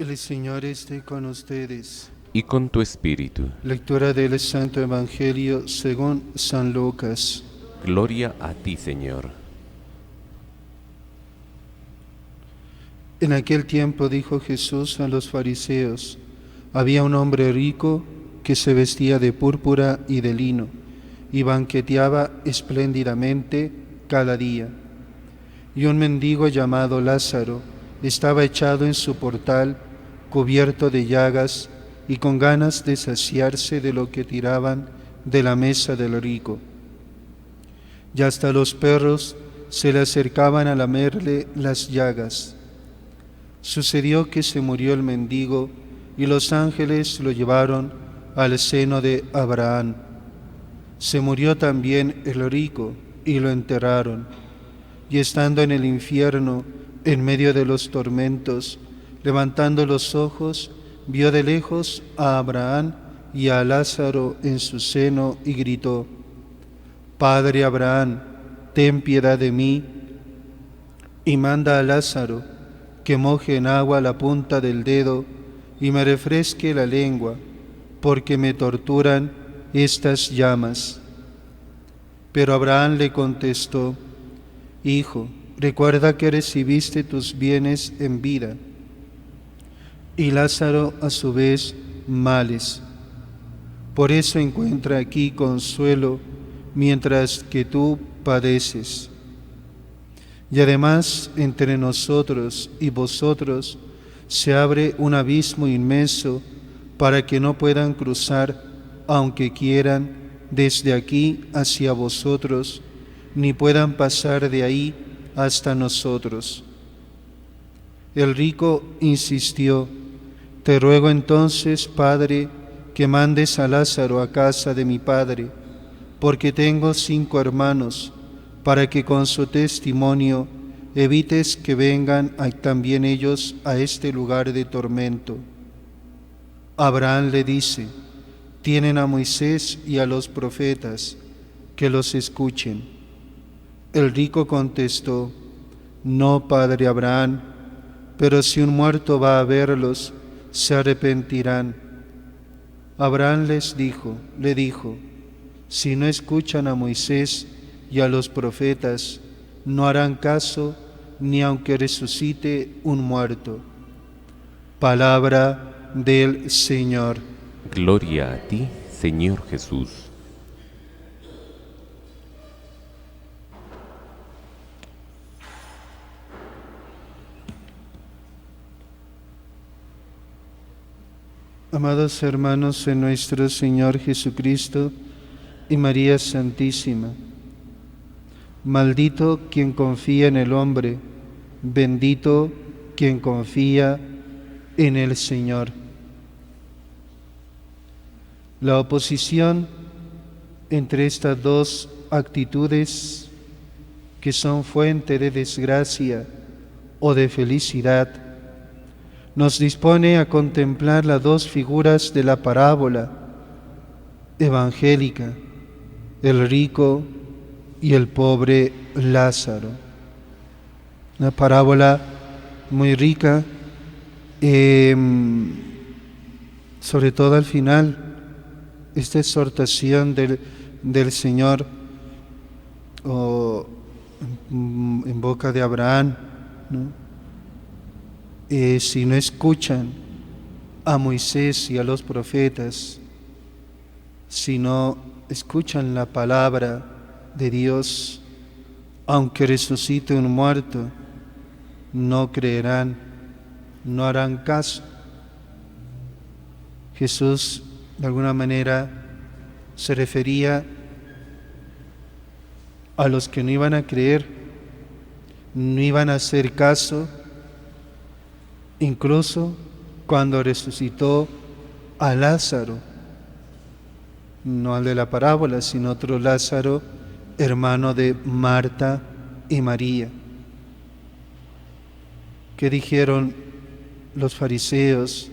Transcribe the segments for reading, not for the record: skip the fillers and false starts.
El Señor esté con ustedes. Y con tu espíritu. Lectura del Santo Evangelio según San Lucas. Gloria a ti, Señor. En aquel tiempo dijo Jesús a los fariseos: había un hombre rico que se vestía de púrpura y de lino y banqueteaba espléndidamente cada día. Y un mendigo llamado Lázaro estaba echado en su portal, cubierto de llagas y con ganas de saciarse de lo que tiraban de la mesa del rico. Y hasta los perros se le acercaban a lamerle las llagas. Sucedió que se murió el mendigo y los ángeles lo llevaron al seno de Abraham. Se murió también el rico y lo enterraron. Y estando en el infierno, en medio de los tormentos, levantando los ojos, vio de lejos a Abraham y a Lázaro en su seno y gritó: Padre Abraham, ten piedad de mí y manda a Lázaro que moje en agua la punta del dedo y me refresque la lengua, porque me torturan estas llamas. Pero Abraham le contestó: Hijo, recuerda que recibiste tus bienes en vida, y Lázaro a su vez males. Por eso encuentra aquí consuelo, mientras que tú padeces. Y además entre nosotros y vosotros se abre un abismo inmenso para que no puedan cruzar, aunque quieran, desde aquí hacia vosotros, ni puedan pasar de ahí hasta nosotros. El rico insistió: Te ruego entonces, Padre, que mandes a Lázaro a casa de mi padre, porque tengo 5 hermanos, para que con su testimonio evites que vengan también ellos a este lugar de tormento. Abraham le dice: Tienen a Moisés y a los profetas, que los escuchen. El rico contestó: No, padre Abraham, pero si un muerto va a verlos, se arrepentirán. Abraham le dijo: Si no escuchan a Moisés y a los profetas, no harán caso ni aunque resucite un muerto. Palabra del Señor. Gloria a ti, Señor Jesús. Amados hermanos en nuestro Señor Jesucristo y María Santísima, maldito quien confía en el hombre, bendito quien confía en el Señor. La oposición entre estas dos actitudes, que son fuente de desgracia o de felicidad, nos dispone a contemplar las dos figuras de la parábola evangélica, el rico y el pobre Lázaro. Una parábola muy rica, sobre todo al final, esta exhortación del Señor en boca de Abraham, ¿no? Si no escuchan a Moisés y a los profetas, si no escuchan la palabra de Dios, aunque resucite un muerto, no creerán, no harán caso. Jesús, de alguna manera, se refería a los que no iban a creer, no iban a hacer caso, incluso cuando resucitó a Lázaro, no al de la parábola, sino otro Lázaro, hermano de Marta y María. ¿Qué dijeron los fariseos,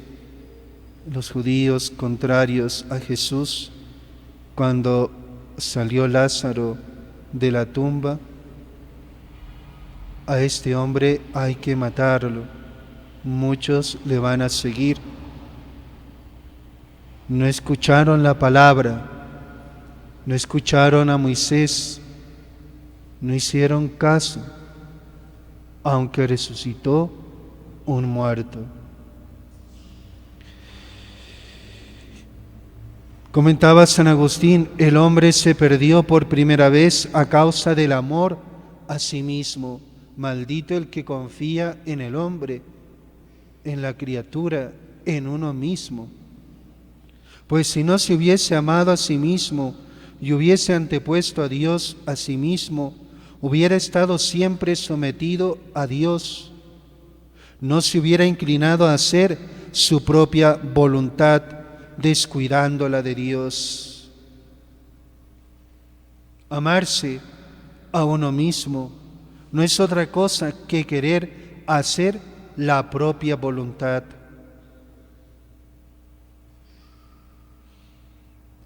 los judíos contrarios a Jesús, cuando salió Lázaro de la tumba? A este hombre hay que matarlo. muchos le van a seguir. No escucharon la palabra, no escucharon a Moisés, no hicieron caso, aunque resucitó un muerto. Comentaba San Agustín, el hombre se perdió por primera vez a causa del amor a sí mismo. Maldito el que confía en el hombre, en la criatura, en uno mismo. Pues si no se hubiese amado a sí mismo y hubiese antepuesto a Dios a sí mismo, hubiera estado siempre sometido a Dios. No se hubiera inclinado a hacer su propia voluntad, descuidando la de Dios. Amarse a uno mismo no es otra cosa que querer hacer la propia voluntad.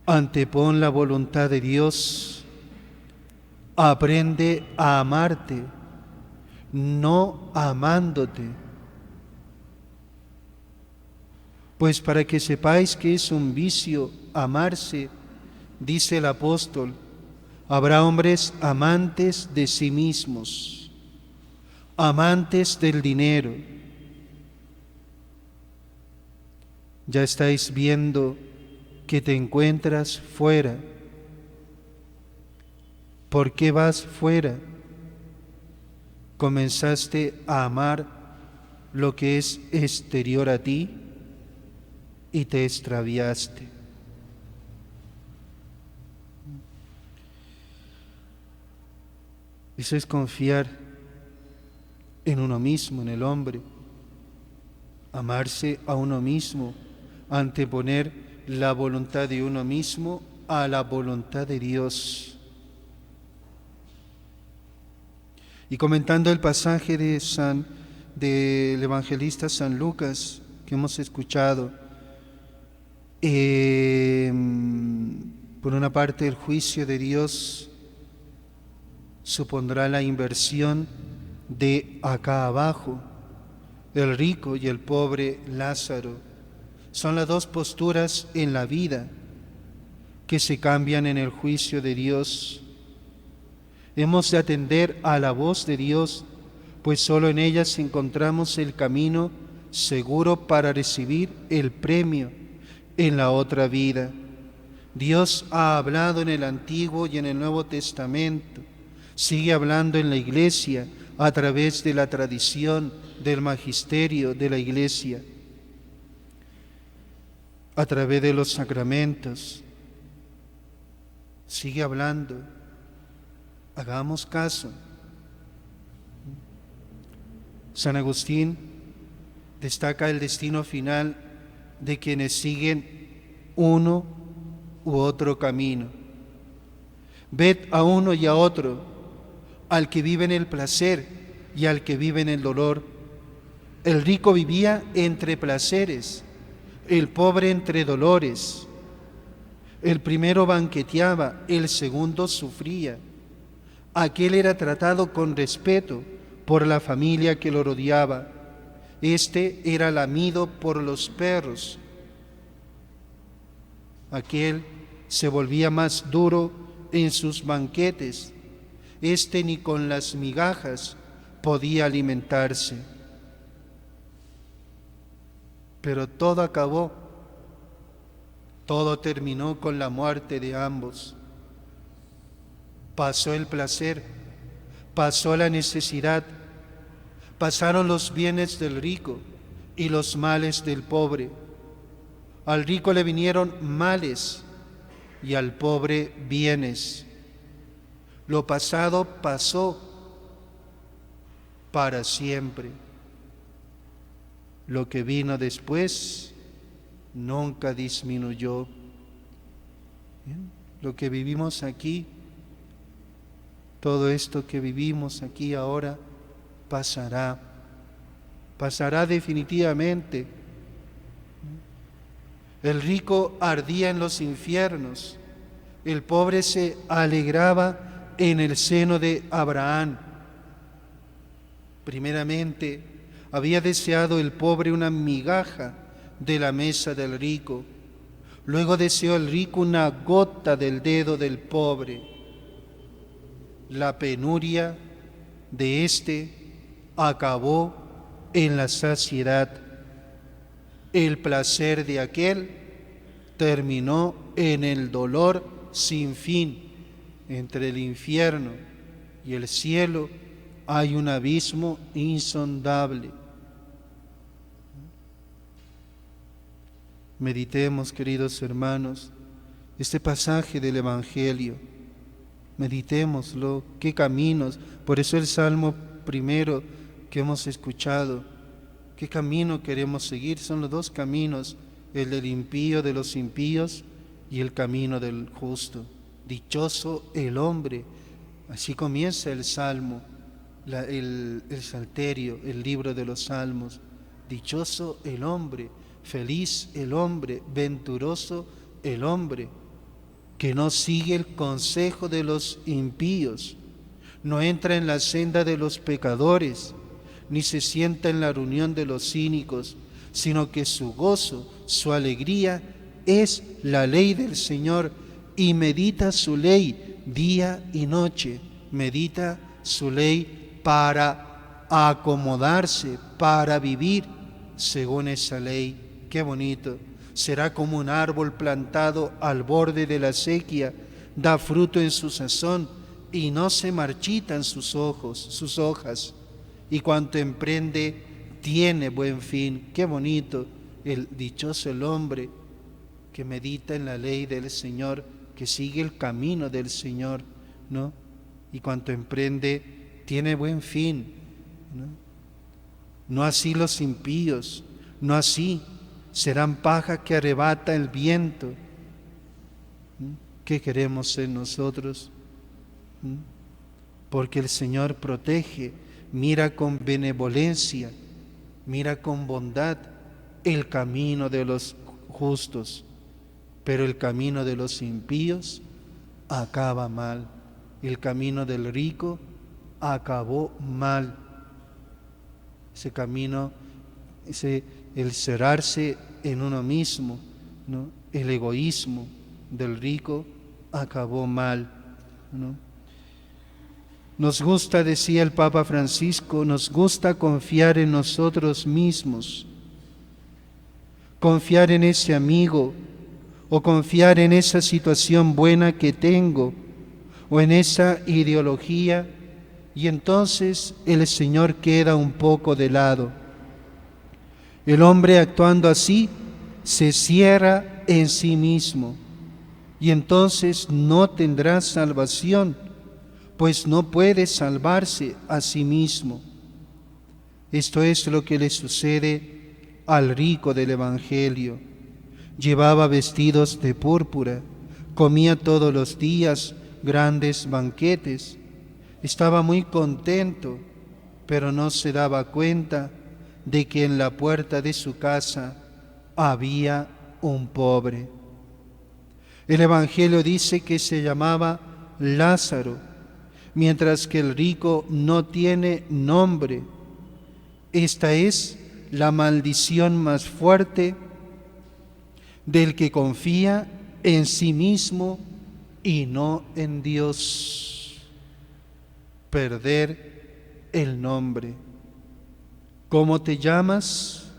Antepon la voluntad de Dios, aprende a amarte, no amándote. Pues para que sepáis que es un vicio amarse, dice el apóstol, habrá hombres amantes de sí mismos, amantes del dinero. Ya estáis viendo que te encuentras fuera. ¿Por qué vas fuera? Comenzaste a amar lo que es exterior a ti y te extraviaste. Eso es confiar en uno mismo, en el hombre. Amarse a uno mismo, anteponer la voluntad de uno mismo a la voluntad de Dios. Y comentando el pasaje del evangelista San Lucas que hemos escuchado, por una parte el juicio de Dios supondrá la inversión de acá abajo, el rico y el pobre Lázaro. Son las dos posturas en la vida que se cambian en el juicio de Dios. Hemos de atender a la voz de Dios, pues solo en ellas encontramos el camino seguro para recibir el premio en la otra vida. Dios ha hablado en el Antiguo y en el Nuevo Testamento, sigue hablando en la Iglesia a través de la tradición, del magisterio de la Iglesia, a través de los sacramentos. Sigue hablando. Hagamos caso. San Agustín destaca el destino final de quienes siguen uno u otro camino. Ved a uno y a otro, al que vive en el placer y al que vive en el dolor. El rico vivía entre placeres, el pobre entre dolores. El primero banqueteaba, el segundo sufría. Aquel era tratado con respeto por la familia que lo rodeaba. Este era lamido por los perros. Aquel se volvía más duro en sus banquetes. Este ni con las migajas podía alimentarse. Pero todo acabó. Todo terminó con la muerte de ambos. Pasó el placer, pasó la necesidad, pasaron los bienes del rico y los males del pobre. Al rico le vinieron males y al pobre bienes. Lo pasado pasó para siempre. Lo que vino después nunca disminuyó. ¿Bien? Lo que vivimos aquí, todo esto que vivimos aquí ahora, pasará definitivamente. El rico ardía en los infiernos, el pobre se alegraba en el seno de Abraham. Primeramente, Había deseado el pobre una migaja de la mesa del rico. Luego deseó el rico una gota del dedo del pobre. La penuria de éste acabó en la saciedad. El placer de aquel terminó en el dolor sin fin. Entre el infierno y el cielo hay un abismo insondable. Meditemos, queridos hermanos, este pasaje del Evangelio. Meditémoslo, qué caminos. Por eso el Salmo primero que hemos escuchado, qué camino queremos seguir. Son los dos caminos, el del impío de los impíos y el camino del justo. Dichoso el hombre. Así comienza el Salmo, el Salterio, el libro de los Salmos. Dichoso el hombre, feliz el hombre, venturoso el hombre, que no sigue el consejo de los impíos, no entra en la senda de los pecadores, ni se sienta en la reunión de los cínicos, sino que su gozo, su alegría es la ley del Señor, y medita su ley día y noche. Medita su ley para acomodarse, para vivir según esa ley. Qué bonito. Será como un árbol plantado al borde de la sequía, da fruto en su sazón y no se marchitan sus hojas. Y cuanto emprende, tiene buen fin. Qué bonito. El dichoso el hombre que medita en la ley del Señor, que sigue el camino del Señor, ¿no? Y cuanto emprende, tiene buen fin, ¿no? No así los impíos, no así. Serán paja que arrebata el viento. ¿Qué queremos ser nosotros? Porque el Señor protege, mira con benevolencia, mira con bondad el camino de los justos, pero el camino de los impíos acaba mal. El camino del rico acabó mal. Ese camino, el cerrarse en uno mismo, ¿no? El egoísmo del rico acabó mal, ¿no? Nos gusta, decía el Papa Francisco, nos gusta confiar en nosotros mismos, confiar en ese amigo, o confiar en esa situación buena que tengo, o en esa ideología, y entonces el Señor queda un poco de lado. El hombre actuando así se cierra en sí mismo, y entonces no tendrá salvación, pues no puede salvarse a sí mismo. Esto es lo que le sucede al rico del Evangelio. Llevaba vestidos de púrpura, comía todos los días grandes banquetes, estaba muy contento, pero no se daba cuenta de que en la puerta de su casa había un pobre. El Evangelio dice que se llamaba Lázaro, mientras que el rico no tiene nombre. Esta es la maldición más fuerte del que confía en sí mismo y no en Dios. Perder el nombre. ¿Cómo te llamas?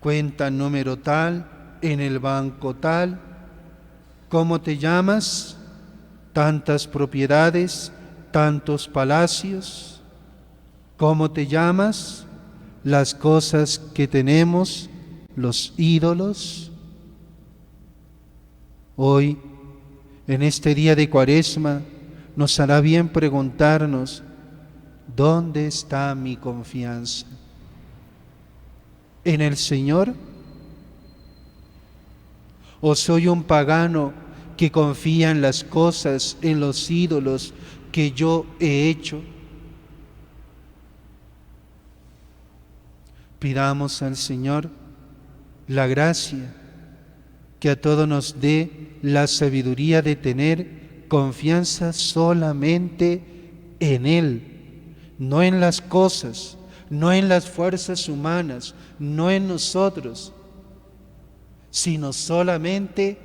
Cuenta número tal, en el banco tal. ¿Cómo te llamas? Tantas propiedades, tantos palacios. ¿Cómo te llamas? Las cosas que tenemos, los ídolos. Hoy, en este día de Cuaresma, nos hará bien preguntarnos: ¿dónde está mi confianza? ¿En el Señor? ¿O soy un pagano que confía en las cosas, en los ídolos que yo he hecho? Pidamos al Señor la gracia, que a todos nos dé la sabiduría de tener confianza solamente en Él, no en las cosas, no en las fuerzas humanas, no en nosotros, sino solamente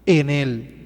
en Él.